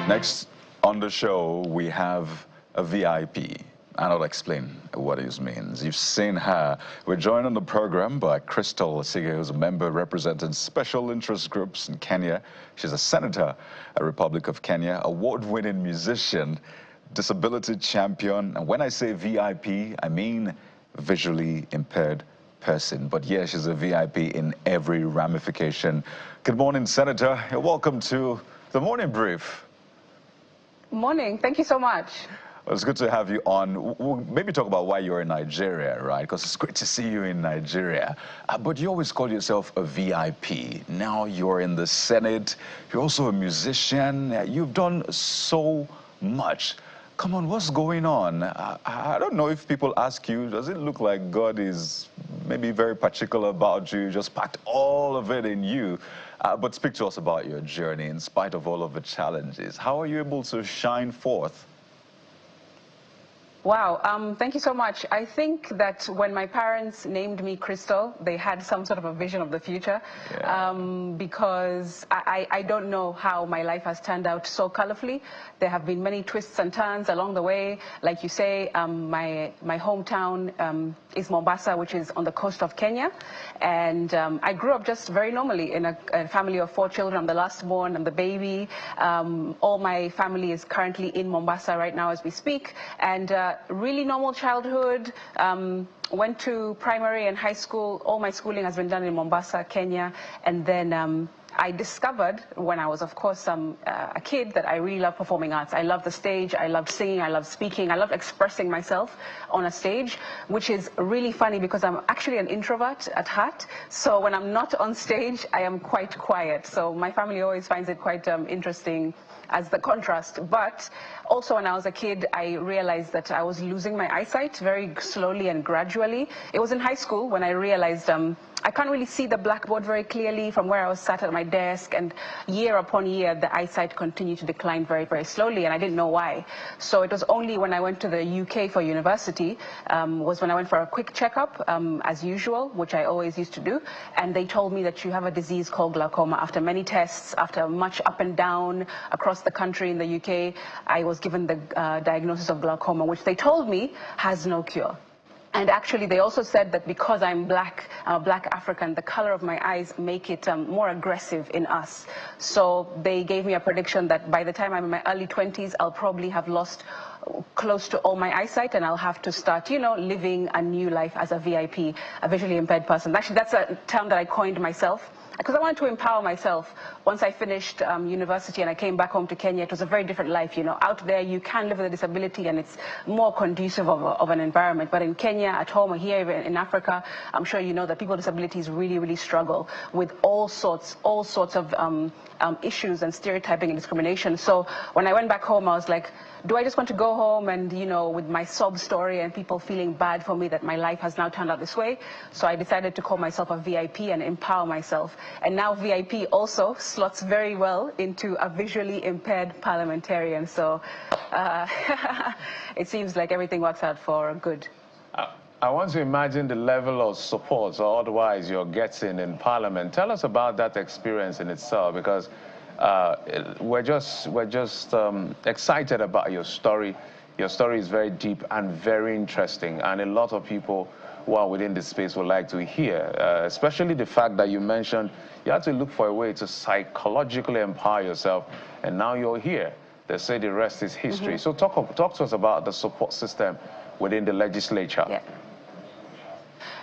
Next on the show, we have a VIP. And I'll explain what it means. You've seen her. We're joined on the program by Asige, who's a member representing special interest groups in Kenya. She's a senator, a Republic of Kenya, award-winning musician, disability champion. And when I say VIP, I mean visually impaired person. But yeah, she's a VIP in every ramification. Good morning, Senator. You're welcome to the Morning Brief. Morning. Thank you so much. Well, it's good to have you on. We'll maybe talk about why you're in Nigeria, right? Because it's great to see you in Nigeria. But you always call yourself a VIP. Now you're in the Senate. You're also a musician. You've done so much. Come on, what's going on? I don't know if people ask you, does it look like God is maybe very particular about you, just packed all of it in you? But speak to us about your journey in spite of all of the challenges. How are you able to shine forth? Wow, thank you so much. I think that when my parents named me Crystal, they had some sort of a vision of the future, because I don't know how my life has turned out so colorfully. There have been many twists and turns along the way. Like you say, my hometown is Mombasa, which is on the coast of Kenya. And I grew up just very normally in a family of 4 children. I'm the last born, I'm the baby. All my family is currently in Mombasa right now as we speak. And really normal childhood, went to primary and high school. All my schooling has been done in Mombasa, Kenya. And then I discovered when I was, of course, a kid that I really love performing arts. I love the stage, I love singing, I love speaking, I love expressing myself on a stage, which is really funny because I'm actually an introvert at heart. So when I'm not on stage, I am quite quiet. So my family always finds it quite interesting as the contrast. But also when I was a kid, I realized that I was losing my eyesight very slowly and gradually. It was in high school when I realized I can't really see the blackboard very clearly from where I was sat at my desk, and year upon year the eyesight continued to decline very, very slowly, and I didn't know why. So it was only when I went to the UK for university, was when I went for a quick checkup, as usual, which I always used to do, and they told me that you have a disease called glaucoma. After many tests, after much up and down across the country in the UK, I was given the diagnosis of glaucoma, which they told me has no cure. And actually, they also said that because I'm black African, the color of my eyes make it more aggressive in us. So they gave me a prediction that by the time I'm in my early 20s, I'll probably have lost close to all my eyesight, and I'll have to start, you know, living a new life as a VIP, a visually impaired person. Actually, that's a term that I coined myself, because I wanted to empower myself. Once I finished university and I came back home to Kenya, it was a very different life. You know, out there you can live with a disability and it's more conducive of an environment. But in Kenya, at home, or here in Africa, I'm sure you know that people with disabilities really, really struggle with all sorts of issues and stereotyping and discrimination. So when I went back home, I was like, do I just want to go home and, you know, with my sob story and people feeling bad for me that my life has now turned out this way? So I decided to call myself a VIP and empower myself. And now VIP also slots very well into a visually impaired parliamentarian. So it seems like everything works out for good. I want to imagine the level of support or otherwise you're getting in Parliament. Tell us about that experience in itself, because we're just excited about your story. Your story is very deep and very interesting, and a lot of people who are within this space would like to hear, especially the fact that you mentioned you had to look for a way to psychologically empower yourself, and now you're here. They say the rest is history. So talk to us about the support system within the legislature.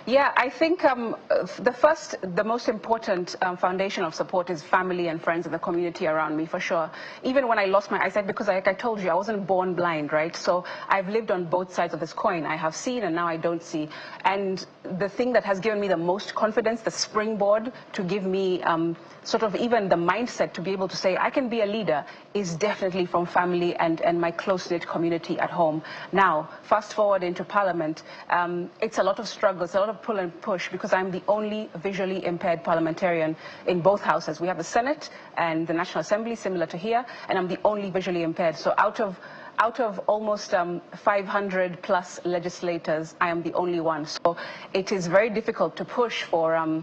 Yeah, I think the most important foundation of support is family and friends and the community around me, for sure. Even when I lost my eyesight, because like I told you, I wasn't born blind, right? So I've lived on both sides of this coin. I have seen and now I don't see. And the thing that has given me the most confidence, the springboard to give me sort of even the mindset to be able to say I can be a leader, is definitely from family and my close-knit community at home. Now, fast forward into Parliament, it's a lot of struggles, a lot of pull and push, because I'm the only visually impaired parliamentarian in both houses. We have the Senate and the National Assembly, similar to here, and I'm the only visually impaired. So out of almost 500 plus legislators, I am the only one. So it is very difficult to push for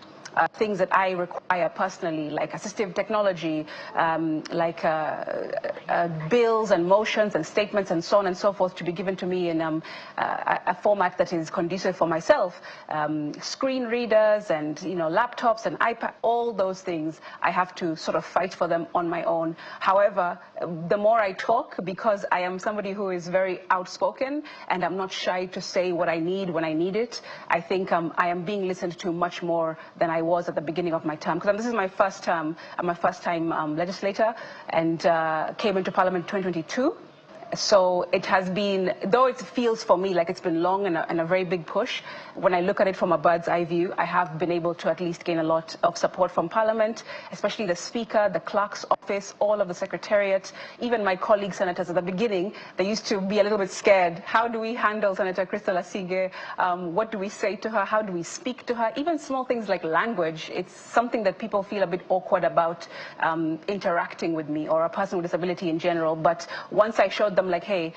things that I require personally, like assistive technology, bills and motions and statements and so on and so forth, to be given to me in a format that is conducive for myself. Screen readers and laptops and iPad, all those things, I have to sort of fight for them on my own. However, the more I talk, because I am somebody who is very outspoken and I'm not shy to say what I need when I need it, I think I am being listened to much more than I was at the beginning of my term. Because this is my first term. I'm my first time legislator, and came into Parliament in 2022. So it has been, though it feels for me like it's been long and a very big push, when I look at it from a bird's eye view, I have been able to at least gain a lot of support from Parliament, especially the Speaker, the Clerk's office, all of the Secretariat, even my colleague senators at the beginning. They used to be a little bit scared. How do we handle Senator Crystal Asige? What do we say to her? How do we speak to her? Even small things like language. It's something that people feel a bit awkward about interacting with me, or a person with disability in general. But once I showed them, like, hey,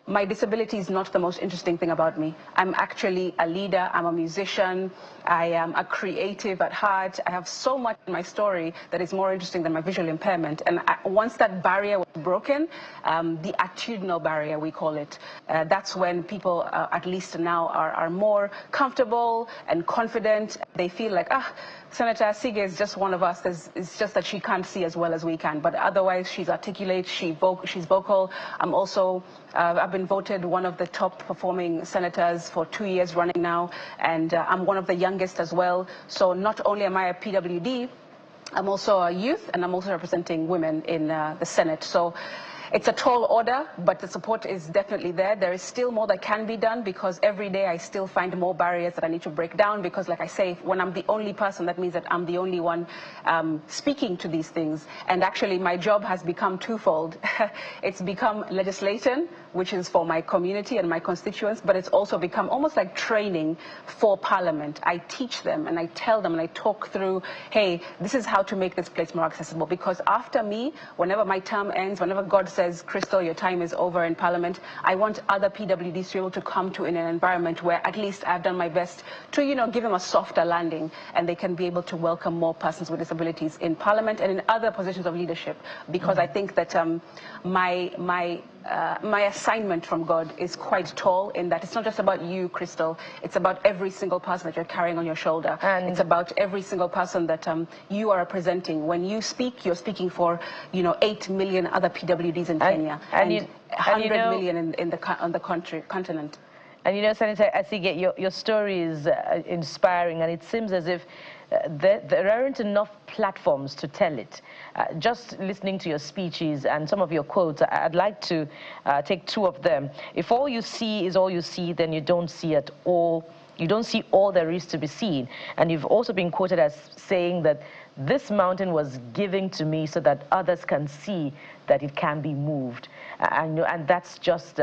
my disability is not the most interesting thing about me. I'm actually a leader, I'm a musician, I am a creative at heart. I have so much in my story that is more interesting than my visual impairment. And once that barrier was broken, the attitudinal barrier, we call it, that's when people, at least now, are more comfortable and confident. They feel like, Senator Asige is just one of us. It's just that she can't see as well as we can. But otherwise, she's articulate, she's vocal. I'm also, I've been voted one of the top performing senators for 2 years running now. And I'm one of the youngest as well. So not only am I a PWD, I'm also a youth, and I'm also representing women in the Senate. So it's a tall order, but the support is definitely there. There is still more that can be done, because every day I still find more barriers that I need to break down, because, like I say, when I'm the only person, that means that I'm the only one speaking to these things. And actually, my job has become twofold. It's become legislation, which is for my community and my constituents, but it's also become almost like training for Parliament. I teach them and I tell them and I talk through, hey, this is how to make this place more accessible. Because after me, whenever my term ends, whenever God says, Crystal, your time is over in Parliament, I want other PWDs to be able to come to in an environment where at least I've done my best to, give them a softer landing, and they can be able to welcome more persons with disabilities in Parliament and in other positions of leadership. Because I think that my assignment from God is quite tall, in that it's not just about you, Crystal. It's about every single person that you're carrying on your shoulder. And it's about every single person that you are representing. When you speak, you're speaking for 8 million other PWDs in Kenya, and 100 million on the continent. And Senator Asige, your story is inspiring, and it seems as if there aren't enough platforms to tell it. Just listening to your speeches and some of your quotes, I'd like to take two of them. If all you see is all you see, then you don't see at all. You don't see all there is to be seen. And you've also been quoted as saying that this mountain was given to me so that others can see that it can be moved. And that's just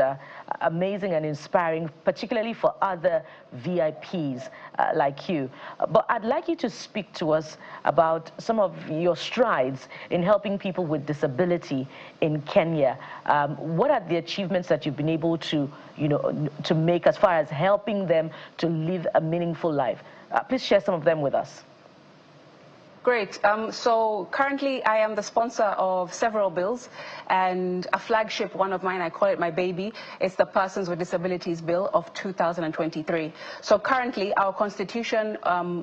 amazing and inspiring, particularly for other VIPs like you. But I'd like you to speak to us about some of your strides in helping people with disability in Kenya. What are the achievements that you've been able to, to make as far as helping them to live a meaningful life? Please share some of them with us. Great. So currently I am the sponsor of several bills, and a flagship one of mine, I call it my baby, is the Persons with Disabilities Bill of 2023. So currently our constitution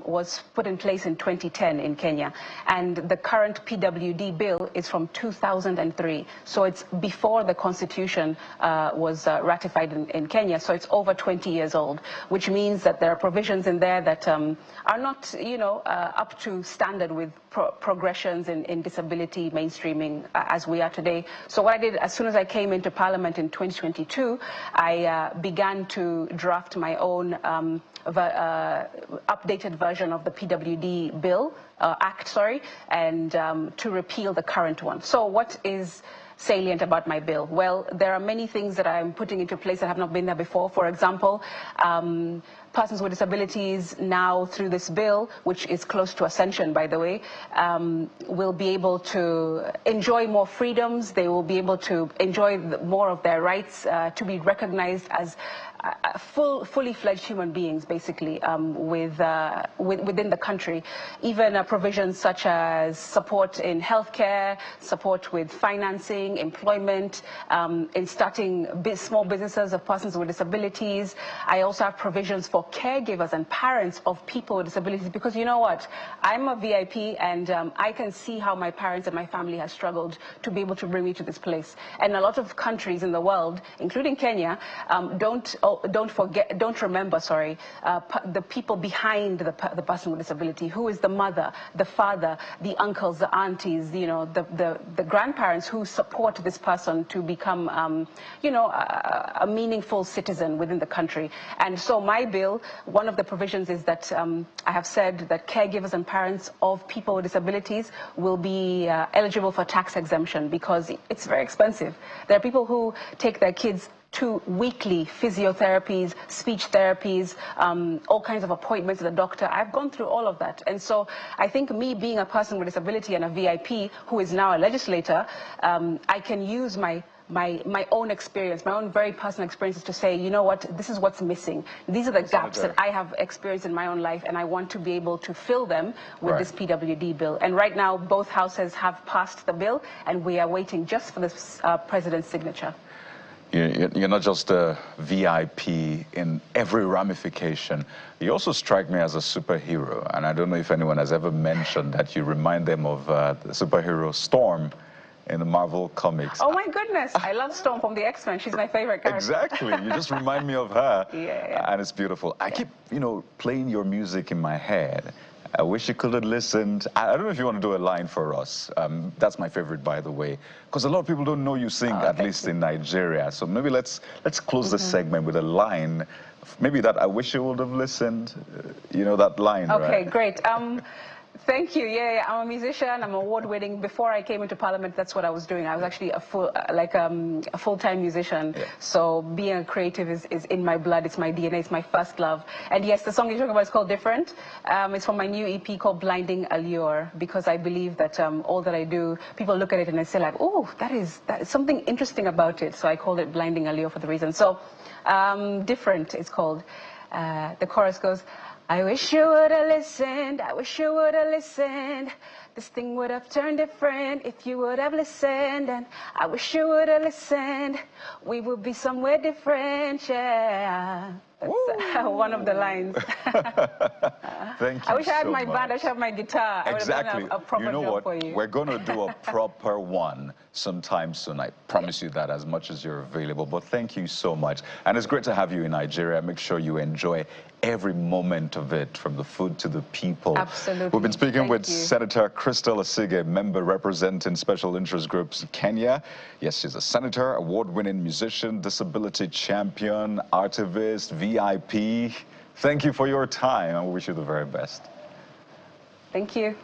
was put in place in 2010 in Kenya, and the current PWD bill is from 2003. So it's before the constitution was ratified in Kenya. So it's over 20 years old, which means that there are provisions in there that are not, up to standard with progressions in disability mainstreaming as we are today. So what I did, as soon as I came into Parliament in 2022, I began to draft my own updated version of the PWD bill, and to repeal the current one. So what is salient about my bill? Well, there are many things that I'm putting into place that have not been there before. For example, persons with disabilities now, through this bill, which is close to ascension, by the way, will be able to enjoy more freedoms. They will be able to enjoy more of their rights, to be recognized as fully fledged human beings, basically, within the country. Even provisions such as support in healthcare, support with financing, employment, in starting small businesses of persons with disabilities. I also have provisions for caregivers and parents of people with disabilities, because you know what? I'm a VIP, and I can see how my parents and my family have struggled to be able to bring me to this place. And a lot of countries in the world, including Kenya, don't remember the people behind the person with disability. Who is the mother, the father, the uncles, the aunties, you know, the grandparents who support this person to become, you know, a meaningful citizen within the country. And so my bill, one of the provisions is that I have said that caregivers and parents of people with disabilities will be eligible for tax exemption, because it's very expensive. There are people who take their kids to weekly physiotherapies, speech therapies, all kinds of appointments with the doctor. I've gone through all of that. And so I think me being a person with disability and a VIP who is now a legislator, I can use my own experience, my own very personal experiences to say, you know what, this is what's missing. These are the gaps that I have experienced in my own life, and I want to be able to fill them with this PWD bill. And right now, both houses have passed the bill, and we are waiting just for the president's signature. You're not just a VIP in every ramification. You also strike me as a superhero. And I don't know if anyone has ever mentioned that you remind them of the superhero Storm in the Marvel comics. Oh my goodness, I love Storm from the X-Men. She's my favorite character. Exactly, you just remind me of her. Yeah. And it's beautiful. I keep, you know, playing your music in my head. I wish you could have listened. I don't know if you want to do a line for us. That's my favorite, by the way, because a lot of people don't know you sing, at least in Nigeria. So maybe let's close this segment with a line. Maybe that I wish you would have listened. You know that line, okay, right? Great. Thank you. Yeah, I'm a musician. I'm award-winning. Before I came into Parliament, that's what I was doing. I was actually a full-time musician. Yeah. So being a creative is in my blood. It's my DNA. It's my first love. And yes, the song you're talking about is called Different. It's from my new EP called Blinding Allure, because I believe that all that I do, people look at it and they say like, oh, that is something interesting about it. So I called it Blinding Allure for the reason. So Different, it's called. The chorus goes, I wish you would have listened, I wish you would have listened. This thing would have turned different if you would have listened. And I wish you would have listened, we would be somewhere different, yeah. That's one of the lines. Thank you. I wish I had so my much. band, I should have my guitar. Exactly. I would have done a proper job for you. We're going to do a proper one sometime soon. I promise you that, as much as you're available. But thank you so much. And it's great to have you in Nigeria. Make sure you enjoy every moment of it, from the food to the people. Absolutely. We've been speaking with you. Senator Crystal Asige, member representing special interest groups in Kenya. Yes, she's a senator, award-winning musician, disability champion, artivist, VIP. Thank you for your time, and we wish you the very best. Thank you.